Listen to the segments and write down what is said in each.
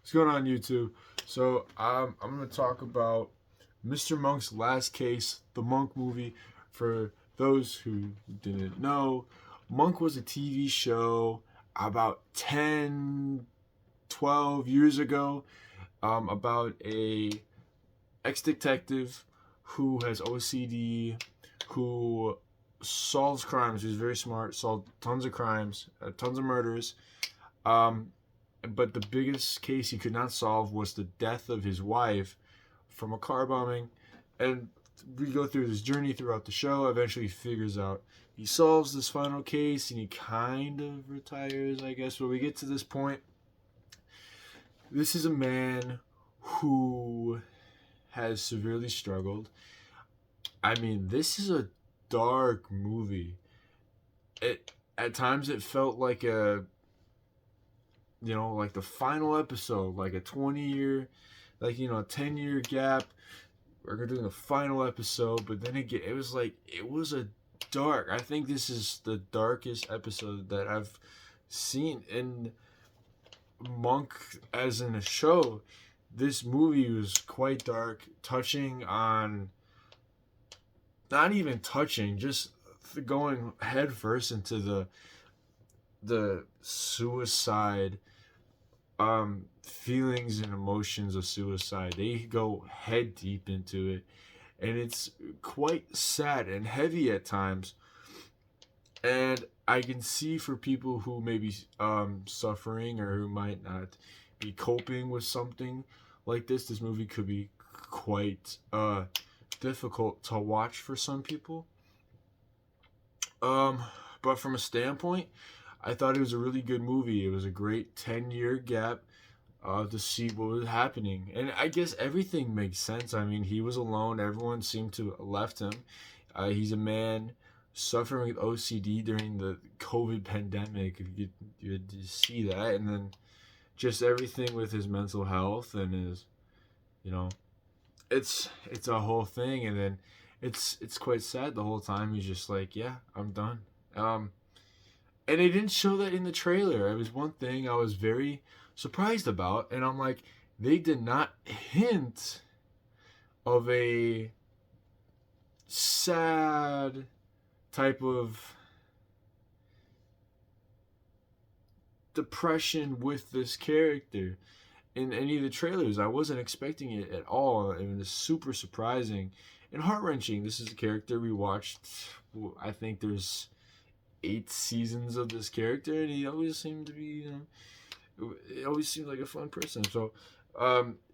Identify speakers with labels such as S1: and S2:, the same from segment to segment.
S1: What's going on, YouTube? So I'm gonna talk about Mr. Monk's Last Case, the Monk movie. For those who didn't know, Monk was a TV show about 10, 12 years ago, about a ex-detective who has OCD, who solves crimes. He's very smart, solved tons of crimes, tons of murders. Um, but the biggest case he could not solve was the death of his wife from a car bombing. And we go through this journey throughout the show. Eventually, he figures out he solves this final case and he kind of retires, I guess. But we get to this point. This is a man who has severely struggled. I mean, this is a dark movie. At times it felt like like the final episode, like a 20-year, like, a 10-year gap. We're doing the final episode, but then it was like, it was a dark. I think this is the darkest episode that I've seen in Monk as in a show. This movie was quite dark, touching on, not even touching, just going head first into the suicide feelings and emotions of suicide. They go head deep into it, and it's quite sad and heavy at times. And I can see for people who may be suffering or who might not be coping with something like this movie could be quite difficult to watch for some people. But from a standpoint, I thought it was a really good movie. It was a great 10-year gap to see what was happening. And I guess everything makes sense. I mean, he was alone. Everyone seemed to have left him. He's a man suffering with OCD during the COVID pandemic. You had to see that. And then just everything with his mental health and his, it's a whole thing. And then it's quite sad the whole time. He's just like, yeah, I'm done. And they didn't show that in the trailer. It was one thing I was very surprised about, and I'm like, they did not hint of a sad type of depression with this character in any of the trailers. I wasn't expecting it at all. It was super surprising and heart-wrenching. This is a character we watched. I think there's 8 seasons of this character, and he always seemed to be, it always seemed like a fun person. So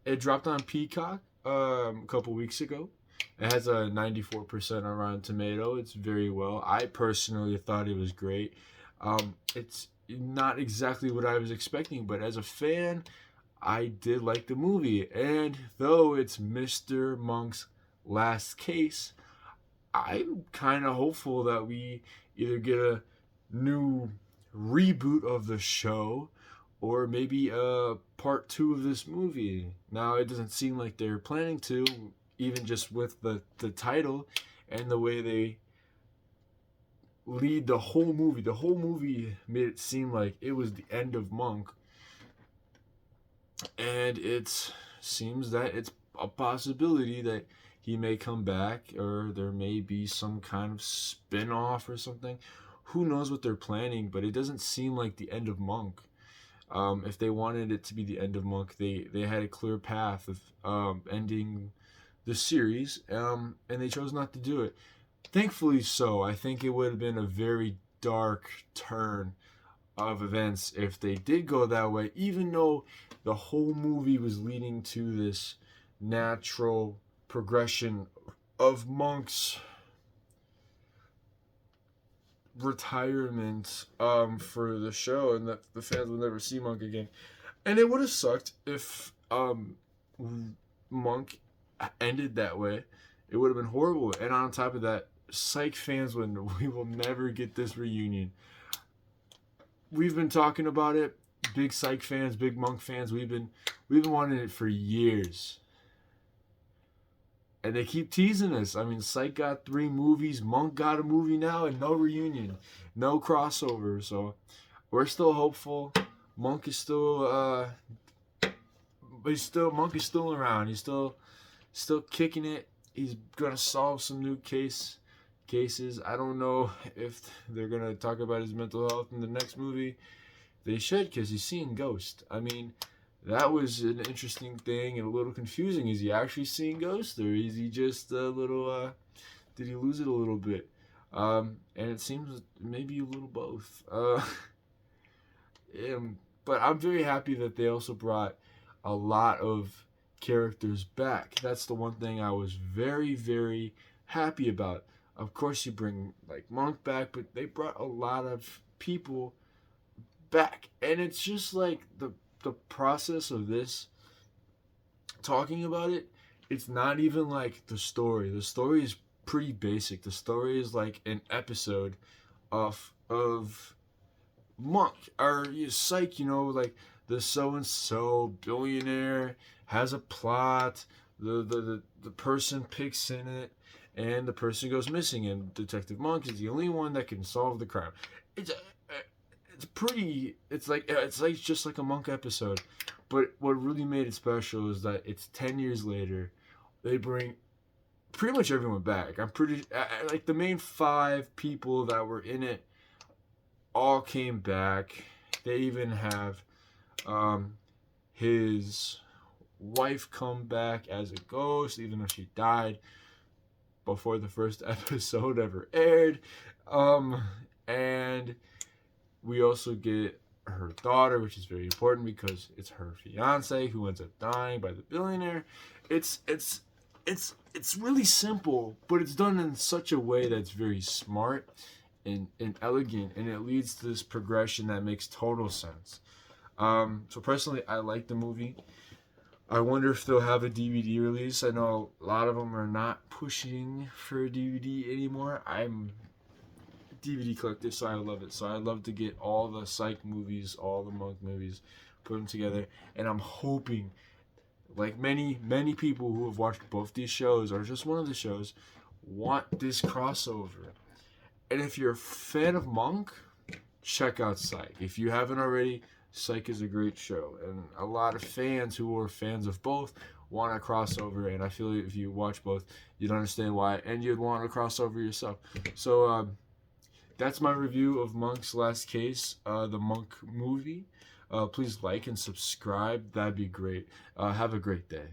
S1: it dropped on Peacock a couple weeks ago. It has a 94% on Rotten Tomato. It's very well. I personally thought it was great. It's not exactly what I was expecting, but as a fan, I did like the movie. And though it's Mr. Monk's Last Case, I'm kind of hopeful that we either get a new reboot of the show or maybe a part 2 of this movie. Now, it doesn't seem like they're planning to, even just with the title and the way they lead the whole movie. The whole movie made it seem like it was the end of Monk. And it seems that it's a possibility that he may come back, or there may be some kind of spin-off or something. Who knows what they're planning, but it doesn't seem like the end of Monk. If they wanted it to be the end of Monk, they had a clear path of ending the series, and they chose not to do it. Thankfully so. I think it would have been a very dark turn of events if they did go that way, even though the whole movie was leading to this natural progression of Monk's retirement for the show, and that the fans will never see Monk again. And it would have sucked if Monk ended that way. It would have been horrible. And on top of that, Psych fans we will never get this reunion. We've been talking about it. Big Psych fans, big Monk fans. We've been wanting it for years. And they keep teasing us. I mean, Psych got 3 movies. Monk got a movie now, and no reunion. No crossover. So we're still hopeful. Monk is still but Monk is still around. He's still kicking it. He's gonna solve some new cases. I don't know if they're gonna talk about his mental health in the next movie. They should, because he's seeing ghosts. I mean, that was an interesting thing and a little confusing. Is he actually seeing ghosts, or is he just a little? Did he lose it a little bit? And it seems maybe a little both. But I'm very happy that they also brought a lot of characters back. That's the one thing I was very, very happy about. Of course, you bring like Monk back, but they brought a lot of people back, and it's just like the process of this, talking about it. It's not even like the story. The story is pretty basic. The story is like an episode of Monk or Psych, like the so and so billionaire has a plot. The person picks in it, and the person goes missing, and Detective Monk is the only one that can solve the crime. It's it's pretty. It's like just like a Monk episode, but what really made it special is that it's 10 years later. They bring pretty much everyone back. I'm pretty like the main 5 people that were in it all came back. They even have his wife come back as a ghost, even though she died before the first episode ever aired. And we also get her daughter, which is very important because it's her fiance who ends up dying by the billionaire. It's really simple, but it's done in such a way that's very smart and elegant, and it leads to this progression that makes total sense. So personally, I like the movie. I wonder if they'll have a DVD release. I know a lot of them are not pushing for a DVD anymore. I'm a DVD collector, so I love it. So I'd love to get all the Psych movies, all the Monk movies, put them together, and I'm hoping, like many people who have watched both these shows or just one of the shows, want this crossover. And if you're a fan of Monk, check out Psych. If you haven't already, Psych is a great show. And a lot of fans who are fans of both want a crossover. And I feel like if you watch both, you'd understand why. And you'd want a crossover yourself. So that's my review of Monk's Last Case, the Monk movie. Please like and subscribe. That'd be great. Have a great day.